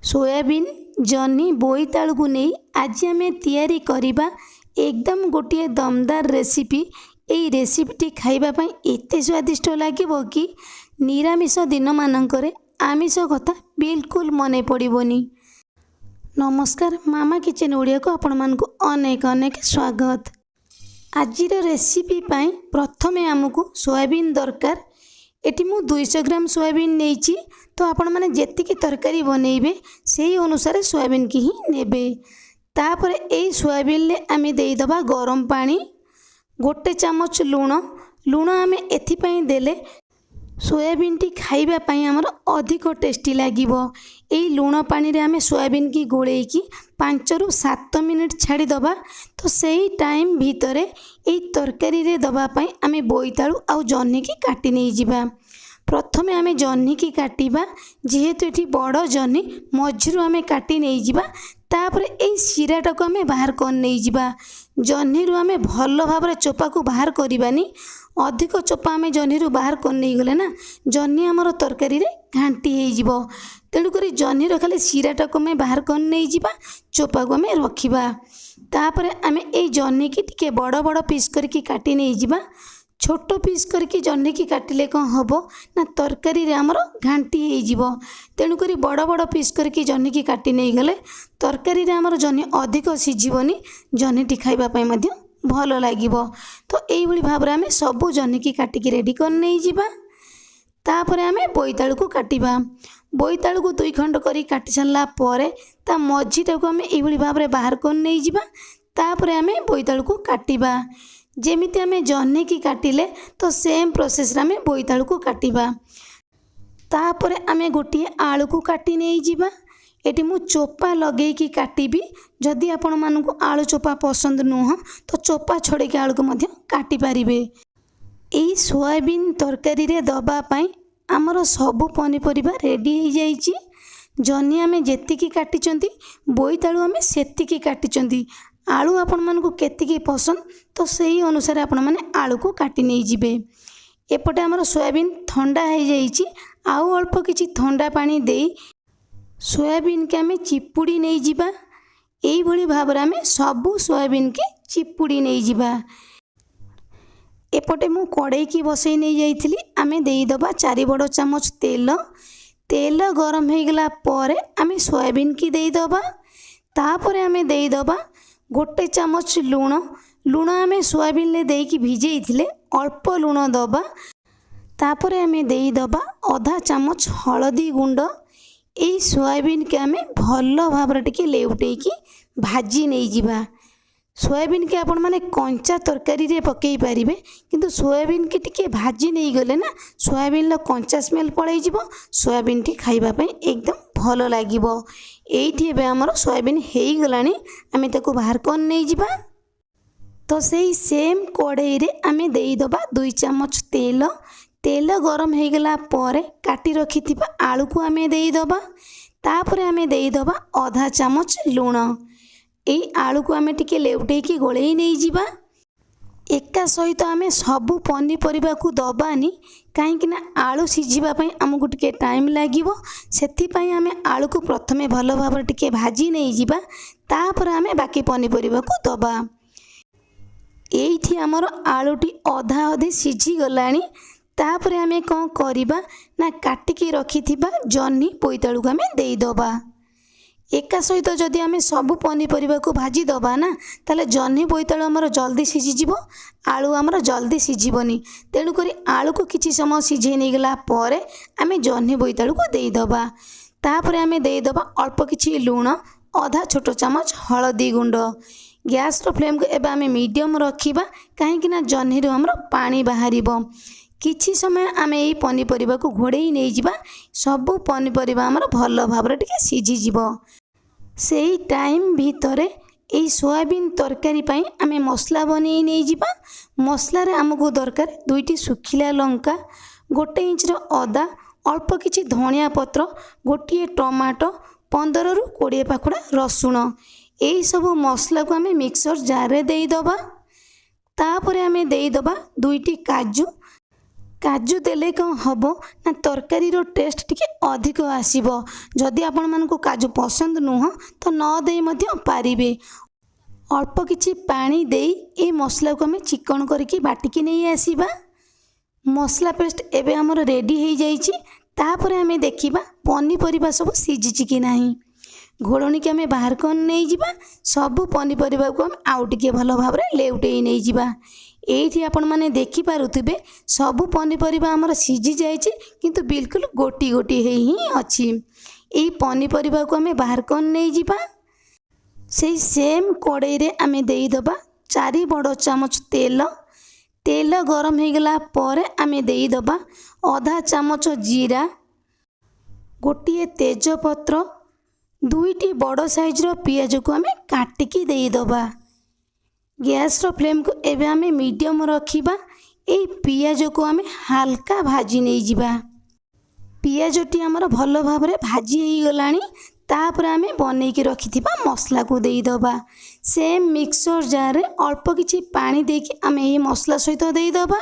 Soybean जन्नी बोईतालू को नहीं आज आम तैयारी करवा एकदम गोटे दमदार रेसिपी। यही रेसिपीटी खाइबापी एत स्वादिष्ट लगे कि निरामिष दिन मानकरे आमिष कथा बिल्कुल मन पड़ोनी। नमस्कार, मामा किचन ओडिया को आपण मानकु अनेक अनेक स्वागत। आजिर रेसिपी पाई प्रथमे आमको सोयाबीन दरकार। एटी मु 200 ग्राम सोयाबीन नहीं, तो आपण माने जेतिकी तरकारी बनइबे सेही अनुसार सोयाबीन की ही नेबे। तापर ए सोयाबीन ले आमे देई दबा गरम पानी, गोटे चामच लूण आमे एथिपाई देले सोयाबीन टी खाइबा पाई हमर अधिक टेस्टी लागिबो। एई लूण पानी रे आमे सोयाबीन की गोलेई की 5 रु 7 मिनिट छाड़ी दबा। तो सही टाइम भितरे एई तरकारी रे दबा पाई आमे बोईतालू आउ जन्नी की काटी नै जिबा। प्रथमे आमे जन्नी की काटिबा, जेहेतु एठी बड़ जन्नी मझिरु आमे काटी नै जिबा। तापर एई सिराटा को आमे बाहर कर नै जिबा। जन्नी रु आमे भल भाबरे चोपा को बाहर करिबानी, अधिक चोपा आमे जन्नी रु बाहर कर नै गले ना जन्नी हमर तरकारी रे घांटी हे जिवो। तेणु करी जन्नी रो खाली सिराटा को आमे बाहर कर नै जिबा, चोपा को आमे रखिबा। तापर आमे एई जन्नी की टिके बड़ बड़ पीस करके काटी नै जिबा। छोट पीस करके जन्नी की काटिले कौन हबो ना तरकारी रे हमर घांटी हे जिवो। तेणु करी बड़ बड़ पीस करके जन्नी की काटी नै गले तरकारी रे हमर जन्नी अधिक सिझिबोनी, जन्नी टी खाइबा पई मध्य भल लागिबो। तो एई भली भाबरे आमे सबु जन्नी की काटिकी रेडी कर नै जिबा। तापर आमे बोईतालू को काटिबा। बोईतालू को 2 खंड करी काटी सारला परे ता मझीटा को आमे एई भली भाबरे बाहर कर नै जिबा। तापर आमे बोईतालू को काटिबा। जेमिति आमे जन्नी की काटिले तो सेम प्रोसेस रे आमे बोईतालू को काटिबा। तापर आमे गोटे आलू को काटी नै जिबा। एटी मु चोपा लगे की काटिबी। जदि आपण मानकु आलू चोपा पसंद नुह तो चोपा छोड़े के आलू को मध्य काटी पारिबे। एई सोयाबीन तरकारी रे दबा पाई आमर सबु पनीपरिबा रेडी हो जाइछि। जन्नी आमे जेतिकी काटिचंती, बोईतालू आमे सेतिकी काटिचंती। आलू आपण मानकु केतिकी पसंद तो सही अनुसार आपण माने आलू को काटी नै जिबे। एपटे आमर सोयाबीन ठंडा हो जाइछि। आउ अल्प किछि ठंडा पानी देई सोयाबीन के आमे चिपुड़ी नै जिबा। एई भली भाबरे आमे सबु सोयाबीन के चिपुड़ी नै जिबा। एपटे मु कड़ाई की बसई नै जाइथिली। आमे देई दबा 4 बड़ चामच तेल। तेल गरम हो गला परे आमे सोयाबीन की देई दबा। तापर आमे देई दबा गोटे चामच लूण आमे सोयाबीन ले देई की भिजेई थिले अल्प लूण दबा। तापर आमे देई दबा आधा चामच हळदी गुंड। एई सोयाबीन के आमे भल भाबरे टिके लेउटेई की भाजी नै जिबा। सोयाबीन के आपण माने कंचा तरकारी रे पकेई पारिबे, किंतु सोयाबीन के टिके भाजी नै गले ना सोयाबीन लो कंचा स्मेल पळै जिवो। सोयाबीन टी खाइबा पई एकदम भल लागिवो। एइठी एबे हमर सोयाबीन हेई गलानी, आमे ताको बाहर कर नै जिबा। तो सेही सेम कड़ाई रे आमे देई दबा 2 चामच तेल। तेल गरम हो गला परे काटी रखिथिबा आलू को आमे देई दबा। तापर आमे देई दबा आधा चामच लूण। एई आलू को आमे टिके लेउटेई की गोलेई नै जिबा। एका सहित आमे सबु पनीपरिबा को दबानी, काहेकि ना आलू सिझिबा पई हमकु टिके टाइम लागिवो। सेथि पई आमे आलू को प्रथमे भल भाबरे टिके भाजी नै जिबा। तापर आमे बाकी पनीपरिबा को दबा। एइठी हमर आलूटी अधा अधे सिझी गलानी। तापर आमे कौन करिबा ना काटिकी रखिथिबा जन्नी बोईतालू को आमे देई दबा। एका सहित जदि आमे सबु पनीपरिबा को भाजी दबा ना ताले जन्नी बोईतालू हमर जल्दी सिझी जिवो, आलू हमर जल्दी सिझिबोनी। तेणु करी आलू को किछि समय सिझेई नै गला परे आमे जन्नी बोईतालू को देई दबा। तापर आमे देई दबा अल्प किछि लूण, आधा छोट चामच हळदी गुंड। गैस रो फ्लेम को एबे आमे मीडियम रखिबा, काहेकि ना जन्नी रो हमर पानी बाहरिबो। किछि समय आमे एई पनीपरिबा को घोड़ेई नै जिबा। सबु पनीपरिबा हमर भल भाबरे टिके सिझी जिवो। सेही टाइम भितरे एई सोयाबीन तरकारी पई आमे मसला बनेई नै जिबा। मसला रे हमकु दरकार 2टी सुखिला लंका, 1 इंच रो अदा, अल्प किछि धनिया पत्र, गोटिए टमाटो, 15 रु 20 पाखुड़ा रसुण। एई सब मसला को आमे मिक्सर जार रे देई दबा। तापर आमे देई दबा 2टी काजू। काजू देले कौन हम ना तरकारी टेस्ट टिके अधिक आसीबो। जदि आपण मानकु काजू पसंद नुह तो न देई मध्य पारिबे। अल्प किछि पानी देई ए मसला को हमें चिकन करके बाटिकी नहीं आसीबा। मसला पेस्ट एबे हमर रेडी हो जाइछि। तापर हमें देखिबा पनीपरिबा सब सिझिछि कि नाही। घोड़नी के हमें बाहर कर नहीं जिबा। सब पनीपरिबा को हम आउ टिके भलो भाबरे लेउटेई नहीं जिबा। एठी आपण माने देखि पारुथिबे सब पनीपरिबा हमर सिझि जाइछि किंतु बिल्कुल गोटी गोटी हेई ही अछि। एई पनीपरिबा को हमें बाहर कर नहीं जिबा। सेई सेम कड़ाई रे हमें देई दबा 4 बड़ चामच तेल। तेल गरम हो गला पर हमें देई दबा आधा चामच जीरा, गोटे तेजपत्र, 2टी बड़ साइज रो पियाज को हमें काटिकी देई दबा। गैस रो फ्लेम को एबे हमें मीडियम रखिबा। ए पियाज को हमें हल्का भाजी नहीं जिबा। पियाजटी हमर भलो भाबरे भाजी हेई गलानी। तापर हमें बनैकी रखिथिबा मसला को देई दबा। सेम मिक्सर जार रे अल्प किछि पानी देकी हमें ए मसला सहित देई दबा।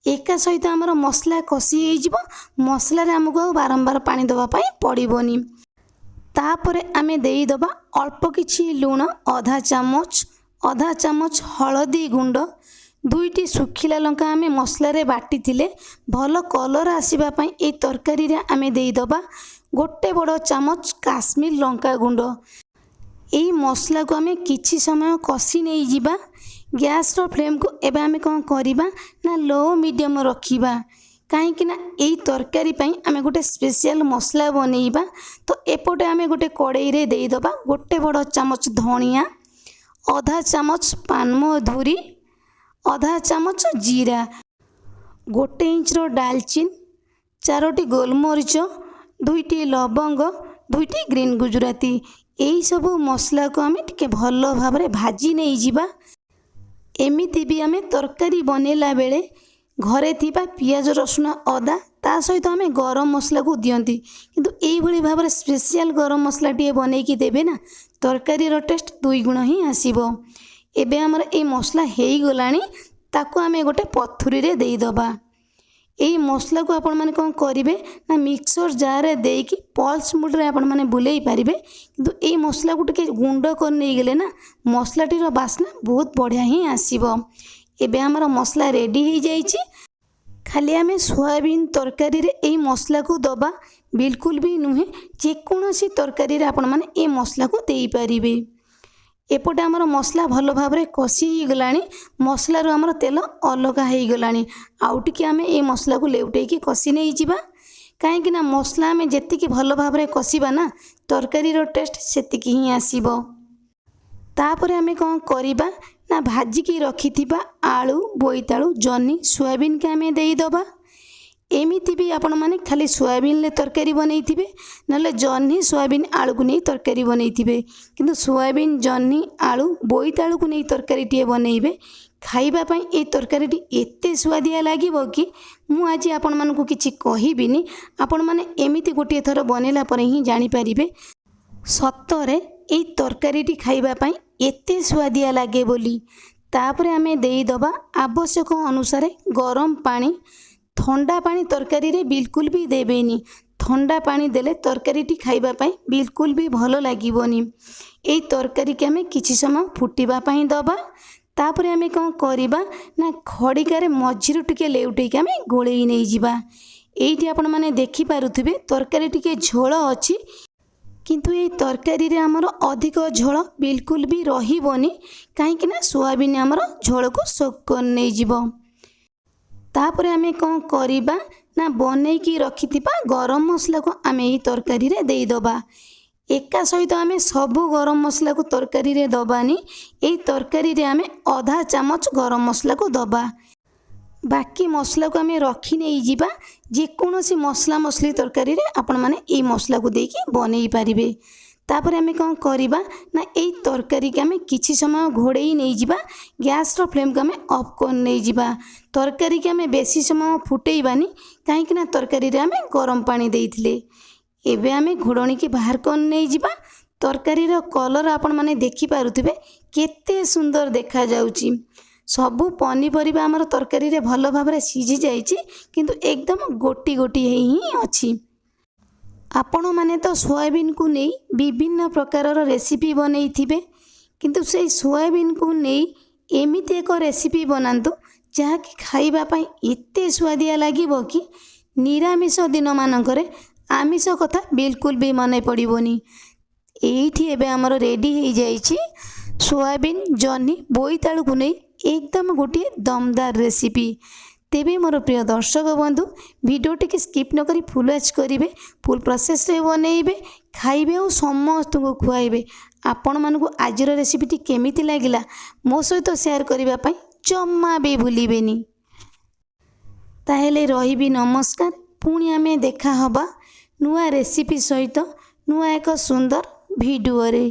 एका सहित हमर मसला कसी हेई जिवो। मसला रे हमको बारंबार पानी दबा पई पड़िबोनी। तापर हमें देई दबा अल्प किछि लूण आधा चामच हळदी गुंड, 2टी सुखिला लंका हमें मसला रे बाटी थिले भलो कलर आसीबा पई ए तरकारी रे हमें देई दबा गोटे बड़ चामच काश्मीर लंका गुंड। एई मसला को हमें किछि समय कसी नहीं जिबा। गैस रो फ्लेम को एबे हमें कौन करिबा ना लो मीडियम रखिबा। कहीं ना यही तरकारी पई आमे गोटे स्पेशल मसला बनैबा। तो एपटे आमे गोटे कड़ाई रे देई दबा गोटे बड़ चामच धनिया, आधा चामच पानमधुरी, आधा चामच जीरा, 1 इंच रो दालचीन, 4टी गोलमरीच, 2टी लवंग, 2टी ग्रीन गुजराती। यही सब मसला को आमे टिके भलो भाबरे भाजी नहीं जिबा। एमिति भी आमे तरकारी बनेला बेले घरे थिबा पियाज रसुण अदा ता सहित आमे गरम मसला को दियंती। किंतु एई भली भाबरे स्पेशल गरम मसला टिए बनैकी देबे ना तरकारी रो टेस्ट 2 गुण ही आसीबो। एबे हमर ए मसला हेई गलानी। ताको आमे गोटे पथुरी रे देई दबा। एई मसला को आपण माने कोन करिवे ना मिक्सर जार रे देकी पल्स मोड रे आपण माने बुलेई पारिबे। किंतु एई मसला को टिके गुंड कर नै गेले ना मसलाटी रो बास्ना बहुत बढ़िया ही आसीबो। एबे हमर मसला रेडी हो जाइछि। खाली आमे सोयाबीन तरकारी रे एई मसला को दबा बिल्कुल भी नुहे। जेकोसी तरकारी रे आपण माने ए मसला को देई पारिबे। एपटे आमर मसला भलो भाबरे कषि हो गलानी। मसला रो आमर तेल अलग हो गलानी। आउ टिके आमे ए मसला को लेउटेकी कषि नहीं जिबा। काहेकि ना मसला आमे जेतिकी भलो भाबरे कषिबा ना तरकारी रो टेस्ट सेतिकी ही आसीबो। तापर आमे कोन करिबा ना भाजिकी रखिथिबा आलू, बोईतालू, जन्नी, सोयाबीन के आमे देई दबा। एमिति भी आपण माने खाली सोयाबीन ले तरकारी बनैथिबे नले जन्नी सोयाबीन आलू को नहीं तरकारी बनैथिबे। किंतु सोयाबीन, जन्नी, आलू, बोईतालू को नहीं तरकारी टिए बनैबे। खाइबा पई ए तरकारी टी एते स्वादिया लागिबो कि मु आज आपण मानकु किछि कहिबिनी। आपण माने एमिति गोटे थर बनेला पर ही जानि परिबे सत्तरे ए तरकारी टी खाइबा पई एते स्वादिया लागे बोली। तापरे आमे देई दबा आवश्यक अनुसार गरम पानी। ठंडा पानी तरकारी रे बिल्कुल भी देबेनी। ठंडा पानी देले तरकारी टी खाइबा पई बिल्कुल भी भलो लागिबोनी। एई तरकारी के हमें किछि समय फुटिबा पई दबा। तापरे हमें कौन करिबा ना खड़िकार मझिरु टिके लेउटेकी हमें गोळेई नहीं जिबा। एइठी आपण माने देखि पारुथिबे तरकारी टिके झोल अछि। किंतु ये तरकारी रे हमर अधिक झोल बिल्कुल भी रहिबोनी। काहेकि ना सोयाबीन हमर झोल को सोक कर नहीं जिवो। तापरे आमे कौन करिबा ना बनैकी रखिथिबा गरम मसला को आमे ई तरकारी रे देई दबा। एका सहित आमे सबु गरम मसला को तरकारी रे दबानी। एई तरकारी रे आमे आधा चामच गरम मसला को दबा। बाकी मसला को आमे रखी नहीं जिबा। जेकोसी मसला मसली तरकारी रे आपण माने एई मसला को देकी बनेई पारिबे। तापर आमे कौन करिबा ना एई तरकारी के आमे किछि समय घोड़ेई नहीं जिबा। गैस रो फ्लेम को आमे ऑफ कर नहीं जिबा। तरकारी के आमे बेसी समय फुटेइबानी। काहेकि ना तरकारी रे आमे गरम पानी देइथिले। एबे आमे घोड़णी के बाहर कर नहीं जिबा। तरकारी रो कलर आपण माने देखि पारुथिबे केते सुंदर देखा जाउची। ସବୁ ପନିପରିବା ଆମର ତରକାରୀରେ ଭଲ ଭାବରେ ସିଝି ଯାଇଛି, କିନ୍ତୁ ଏକଦମ ଗୋଟି ଗୋଟି ହେଇ ହିଁ ଅଛି। ଆପଣମାନେ ତ ସୋୟାବିନକୁ ନେଇ ବିଭିନ୍ନ ପ୍ରକାରର ରେସିପି ବନେଇଥିବେ, କିନ୍ତୁ ସେଇ ସୋୟାବିନକୁ ନେଇ ଏମିତି ଏକ ରେସିପି ବନାନ୍ତୁ ଯାହାକି ଖାଇବା ପାଇଁ ଏତେ ସୁଆଦିଆ ଲାଗିବ କି ନିରାମିଷ ଦିନମାନଙ୍କରେ ଆମିଷ କଥା ବିଲକୁଲ ବି ମନେ ପଡ଼ିବନି। ଏଇଠି ଏବେ ଆମର ରେଡ଼ି ହେଇଯାଇଛି ସୋୟାବିନ ଜହ୍ନି ବୋଇତାଳୁକୁ ନେଇ ଏକଦମ ଗୋଟିଏ ଦମଦାର ରେସିପି। ତେବେ ମୋର ପ୍ରିୟ ଦର୍ଶକ ବନ୍ଧୁ, ଭିଡ଼ିଓଟିକି ସ୍କିପ୍ ନ କରି ଫୁଲ୍ ୱାଚ୍ କରିବେ, ଫୁଲ୍ ପ୍ରୋସେସ୍ରେ ବନେଇବେ, ଖାଇବେ ଆଉ ସମସ୍ତଙ୍କୁ ଖୁଆଇବେ। ଆପଣମାନଙ୍କୁ ଆଜିର ରେସିପିଟି କେମିତି ଲାଗିଲା ମୋ ସହିତ ସେୟାର କରିବା ପାଇଁ ଜମା ବି ଭୁଲିବେନି। ତାହେଲେ ରହିବି ନମସ୍କାର। ପୁଣି ଆମେ ଦେଖା ହେବା ନୂଆ ରେସିପି ସହିତ ନୂଆ ଏକ ସୁନ୍ଦର ଭିଡ଼ିଓରେ।